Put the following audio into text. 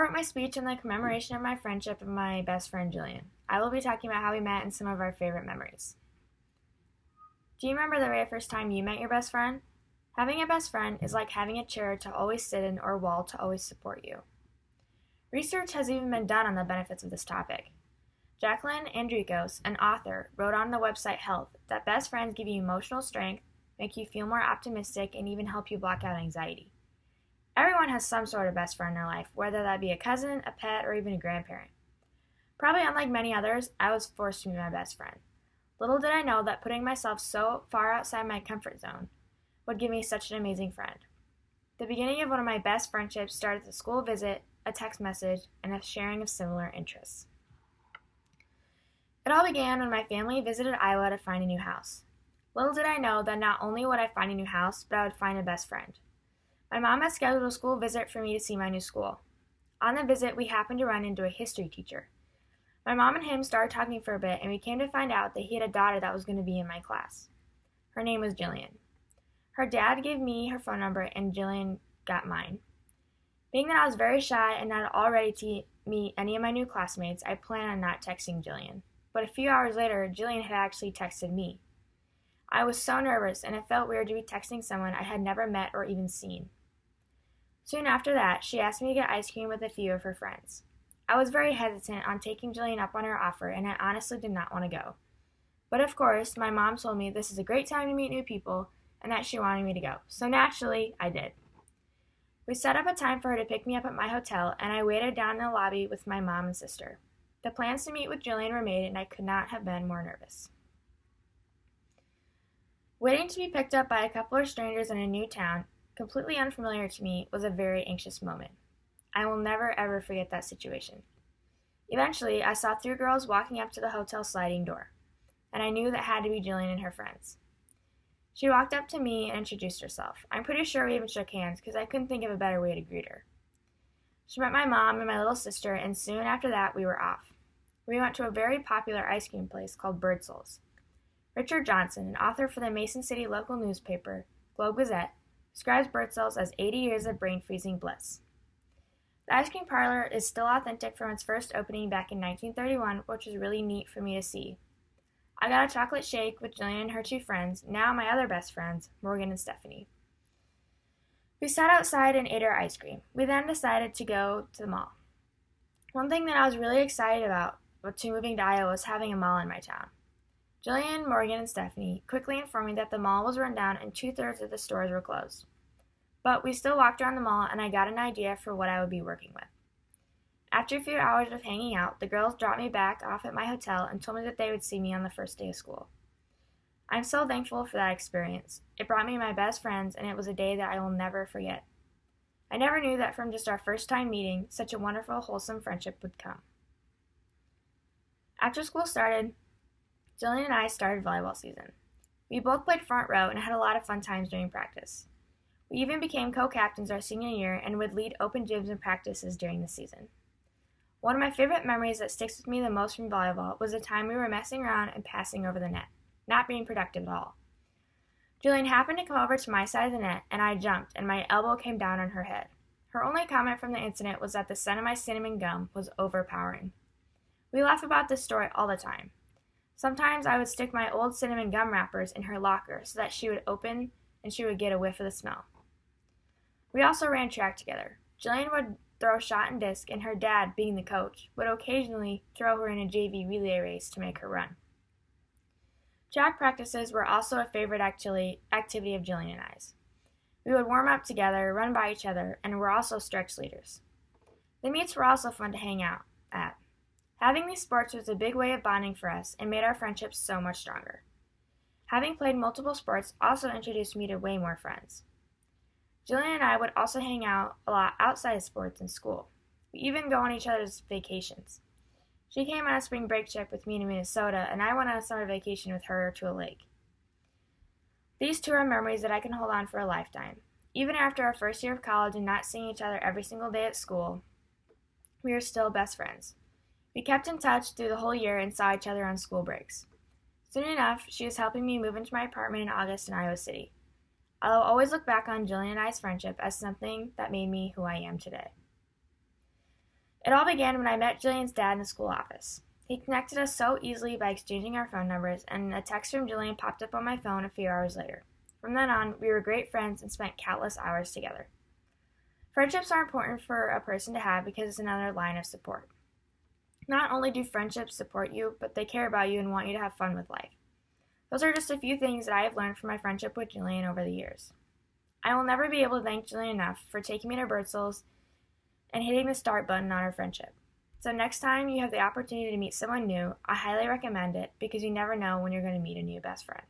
wrote my speech in the commemoration of my friendship with my best friend Jillian. I will be talking about how we met and some of our favorite memories. Do you remember the very first time you met your best friend? Having a best friend is like having a chair to always sit in or a wall to always support you. Research has even been done on the benefits of this topic. Jacqueline Andrikos, an author, wrote on the website Health that best friends give you emotional strength, make you feel more optimistic, and even help you block out anxiety. Everyone has some sort of best friend in their life, whether that be a cousin, a pet, or even a grandparent. Probably unlike many others, I was forced to be my best friend. Little did I know that putting myself so far outside my comfort zone would give me such an amazing friend. The beginning of one of my best friendships started with a school visit, a text message, and a sharing of similar interests. It all began when my family visited Iowa to find a new house. Little did I know that not only would I find a new house, but I would find a best friend. My mom had scheduled a school visit for me to see my new school. On the visit, we happened to run into a history teacher. My mom and him started talking for a bit, and we came to find out that he had a daughter that was going to be in my class. Her name was Jillian. Her dad gave me her phone number, and Jillian got mine. Being that I was very shy and not all ready to meet any of my new classmates, I planned on not texting Jillian. But a few hours later, Jillian had actually texted me. I was so nervous, and it felt weird to be texting someone I had never met or even seen. Soon after that, she asked me to get ice cream with a few of her friends. I was very hesitant on taking Jillian up on her offer, and I honestly did not want to go. But of course, my mom told me this is a great time to meet new people, and that she wanted me to go. So naturally, I did. We set up a time for her to pick me up at my hotel, and I waited down in the lobby with my mom and sister. The plans to meet with Jillian were made, and I could not have been more nervous. Waiting to be picked up by a couple of strangers in a new town, completely unfamiliar to me, was a very anxious moment. I will never ever forget that situation. Eventually, I saw three girls walking up to the hotel sliding door, and I knew that had to be Jillian and her friends. She walked up to me and introduced herself. I'm pretty sure we even shook hands because I couldn't think of a better way to greet her. She met my mom and my little sister, and soon after that, we were off. We went to a very popular ice cream place called Bird Souls. Richard Johnson, an author for the Mason City local newspaper, Globe Gazette, describes Bird Souls as 80 years of brain-freezing bliss. The ice cream parlor is still authentic from its first opening back in 1931, which was really neat for me to see. I got a chocolate shake with Jillian and her two friends, now my other best friends, Morgan and Stephanie. We sat outside and ate our ice cream. We then decided to go to the mall. One thing that I was really excited about to moving to Iowa was having a mall in my town. Jillian, Morgan, and Stephanie quickly informed me that the mall was run down and 2/3 of the stores were closed. But we still walked around the mall, and I got an idea for what I would be working with. After a few hours of hanging out, the girls dropped me back off at my hotel and told me that they would see me on the first day of school. I'm so thankful for that experience. It brought me my best friends, and it was a day that I will never forget. I never knew that from just our first time meeting, such a wonderful, wholesome friendship would come. After school started, Jillian and I started volleyball season. We both played front row and had a lot of fun times during practice. We even became co-captains our senior year and would lead open gyms and practices during the season. One of my favorite memories that sticks with me the most from volleyball was the time we were messing around and passing over the net, not being productive at all. Jillian happened to come over to my side of the net, and I jumped, and my elbow came down on her head. Her only comment from the incident was that the scent of my cinnamon gum was overpowering. We laugh about this story all the time. Sometimes I would stick my old cinnamon gum wrappers in her locker so that she would open and she would get a whiff of the smell. We also ran track together. Jillian would throw shot and disc, and her dad, being the coach, would occasionally throw her in a JV relay race to make her run. Track practices were also a favorite activity of Jillian and I's. We would warm up together, run by each other, and were also stretch leaders. The meets were also fun to hang out at. Having these sports was a big way of bonding for us and made our friendships so much stronger. Having played multiple sports also introduced me to way more friends. Jillian and I would also hang out a lot outside of sports in school. We even go on each other's vacations. She came on a spring break trip with me to Minnesota, and I went on a summer vacation with her to a lake. These two are memories that I can hold on for a lifetime. Even after our first year of college and not seeing each other every single day at school, we are still best friends. We kept in touch through the whole year and saw each other on school breaks. Soon enough, she was helping me move into my apartment in August in Iowa City. I'll always look back on Jillian and I's friendship as something that made me who I am today. It all began when I met Jillian's dad in the school office. He connected us so easily by exchanging our phone numbers, and a text from Jillian popped up on my phone a few hours later. From then on, we were great friends and spent countless hours together. Friendships are important for a person to have because it's another line of support. Not only do friendships support you, but they care about you and want you to have fun with life. Those are just a few things that I have learned from my friendship with Jillian over the years. I will never be able to thank Jillian enough for taking me to Birdsell's and hitting the start button on our friendship. So next time you have the opportunity to meet someone new, I highly recommend it because you never know when you're going to meet a new best friend.